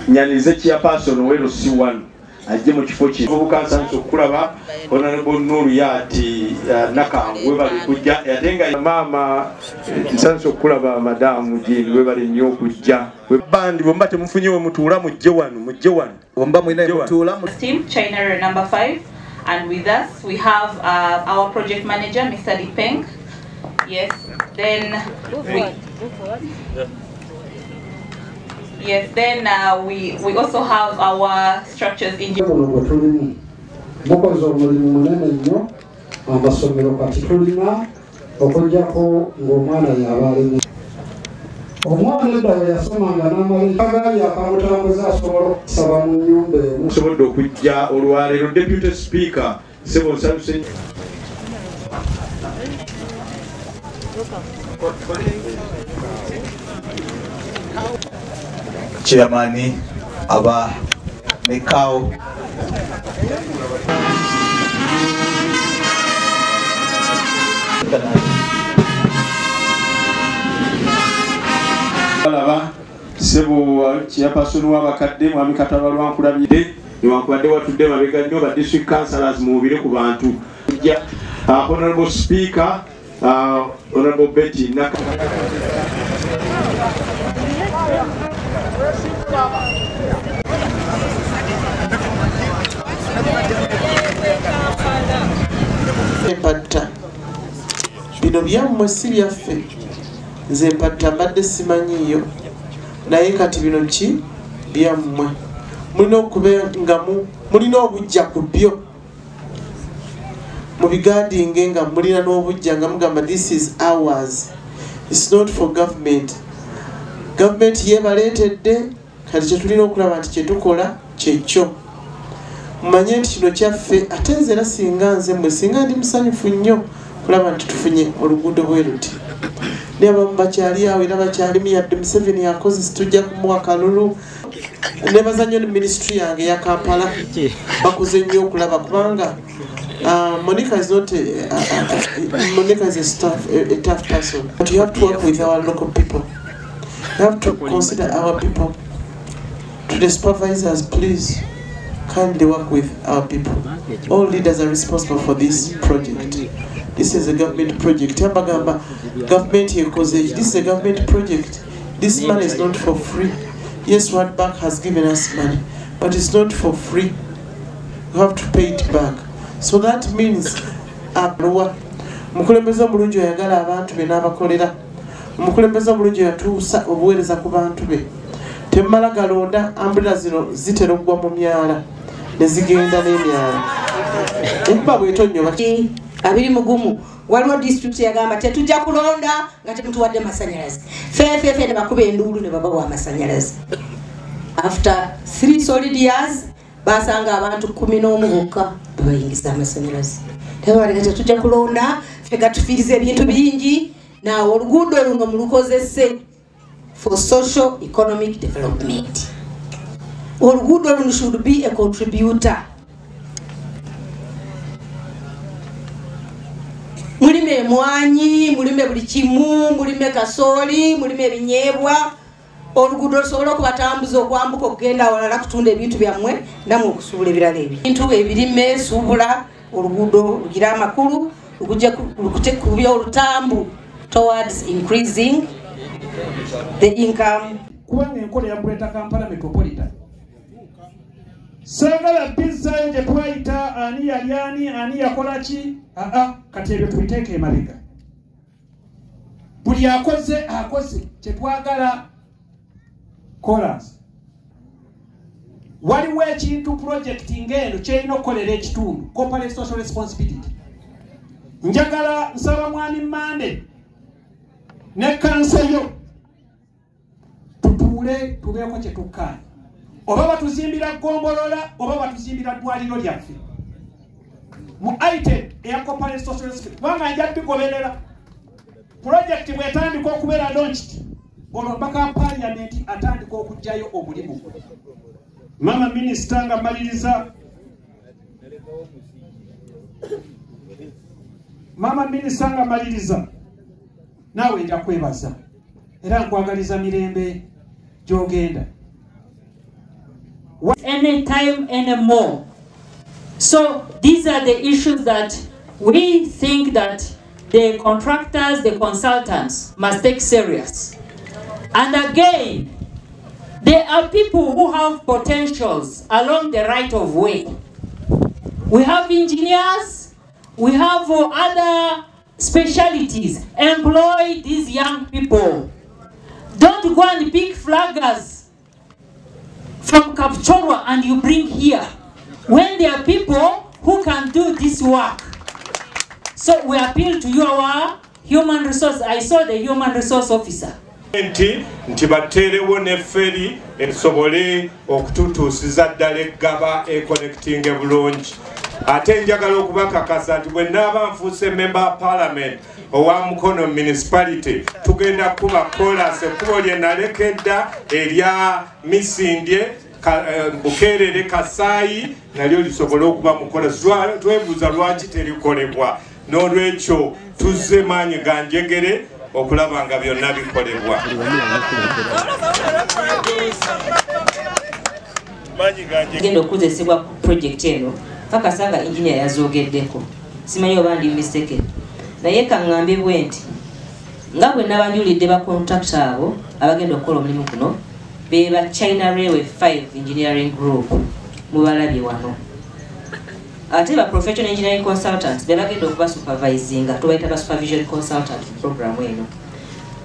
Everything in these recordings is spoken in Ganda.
Nyanize chairperson wero C1 ajje mu kifo kye obukansanso okulaba honorable Nuru Yati nakangwe bali kujja yatenga mama nsanso okulaba madam Jini we bali nnyo kujja bandi bomba temufunye we mutuula mujje wano bomba mwina mutuula team China number 5 and with us we have our project manager Mr. Dipeng. Yes, then we also have our structures engineer. Deputy Speaker Civil Service Chairman aba Mekao Alaba sebo chairperson w'abakadde mwami Kataba lwankulabide niwankubadde watudde mabega nnyo ba district councillors mubire ku bantu Honorable Speaker Honorable Betty Naka Empatta bino byammwe si byaffe nze empatta mbadde simanyiiyo naye kati bino ki byammwe mulina okuba nga mulina obujja ku byo mubigadinge nga mulina n'obujja nga mugamba this is ours, it's not for government. Government yebaleetedde kati kyetulina okulaba nti kyetukola kyekyo mumanye nti kino kyaffe ate nze era singa nze mmwe singa ndi musanyufu nnyo kulaba nti tufunye oluguudo bwe luti ne abamu bakyali awo era bakyalimu yadde Museveni yakoze situjja kumuwa kalulu ne bazannyo ne ministry yange ya Kampala bakoze nnyo okulaba kubanga Monica is not Monica is a tough person, but you have to work with our local people. You have to consider our people. To the supervisors, please kindly work with our people. All leaders are responsible for this project. This is a government project. Government here, because this is a government project. This money is not for free. Yes, World Bank has given us money, but it's not for free. You have to pay it back. So that means mukulembeza omulungi oyagala abantu be n'abakolera omukulembeza omulungi yatuusa obuweereza ku bantu be temmala galonda ambulira zino zitera okugwa mu myala ne zigenda n'emyala enkuba bw'etonnya abiri mugumu waliwo district yagamba tetujja kulonda nga temutuwadde masanyalazi feefeefe ne bakuba enduulu ne babawa amasanyalazi after 3 solid years basanga abantu 11 bokka babayingiza amasanyalazi tebabaleka tetujja kulonda feka tufiiriza ebintu bingi naawe oluguudo luno mulukozese for social economic development. Oluguudo luno should be a contributor. Mulime emwanyi, mulime buli kimu, mulime kasooli, mulime ebinyeebwa. Oluguudo lusobola okubatambuza okwambuka okugenda awalala kutunda ebintu byammwe namwe okusuubula ebirala ebyo. Ebintu ebirime, suubula, oluguudo lugira amakulu, lukuje kubya olutambu towards increasing the income. Kubanga enkola yakuleeta Kampala Metropolitan. Sagala pizza nje twaita ani yali ani yakola ki? Kati ebyo tubiteeke emabega. Buli akoze kyetwagala chorus. Waliwo ekintu project ng'eno kyerina okukolera ekitundu corporate social responsibility. njagala nsaba mwami Mande ne kanseyo tutuule tubeeko kye tukkaanya oba batuzimbira Gombolola oba batuzimbira ddwaliro lyaffe mu item eya corporate social responsibility kubanga nja bigoberera project bwetandika okubeera launched olwo mpaka parliament atandika okugjayo omulimu. Mama Minister nga maliriza nawe nja kwebaza era nkwagaliza mirembe gy'ogenda anytime anymore. So these are the issues that we think that the contractors, the consultants must take serious. And again, there are people who have potentials along the right of way. We have engineers, we have other specialties. Employ these young people. Don't go and pick flaggers from Kapchorwa and you bring here when there are people who can do this work. So we appeal to your human resource. I saw the human resource officer. Nti baterewo ne feri esobole okututuusiza ddala eggaba connecting bulungi. Ate njagala okubakakasa nti bwe nnaaba nfuuse member of parliament owa Mukono municipality tugenda kuba chorus ekkubo lye nalekedda erya Misindye Bukeerere Kasaayi nalyo lisobole okuba mu chorus. Twebuuza lwaki terikolebwa. N'olwekyo tuzze maanyi ga njegere okulaba nga byonna bikolebwa. Genda okukozesebwa project eno kakasanga engineer yazoogeddeko simanyi oba ndi mistake naye kaŋŋambe bwe nti nga bwe nabanjulidde ba contractor abo abagenda okukola omulimu guno be ba China Railway 5 Engineering Group mubalabye wano ate ba professional engineering consultants be bagenda okuba supervisinga tubayita ba supervision consultant program eno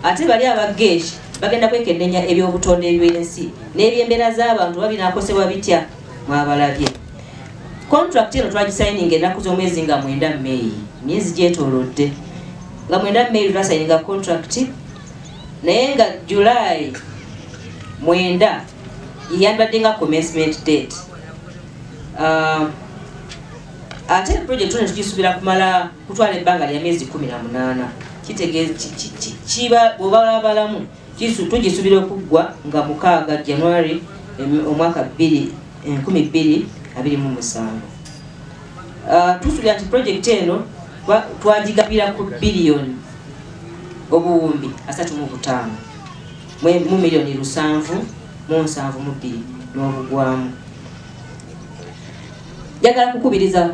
ate bali abageeshi bagenda kwekenneenya ebyobutonde ebyensi n'ebyembeera z'abantu babinaakosebwa bitya mwabalabye. Contract eno twagisigning ennaku z'omwezi nga 9 May myezi gyetoolodde nga 9 May twasigninga contract naye nga July 9 yandibadde nga commencement date. Ate project eno tugisubira kumala kutwala ebbanga lya myezi 18 kitegeeza kiba bw'obalabalamu tugisubira okuggwa nga 6 January omwaka 2027. Tusubira nti project eno twagigabira ku billion obuwumbi 35 mu million 772 n'obugwamu. Njagala kukubiriza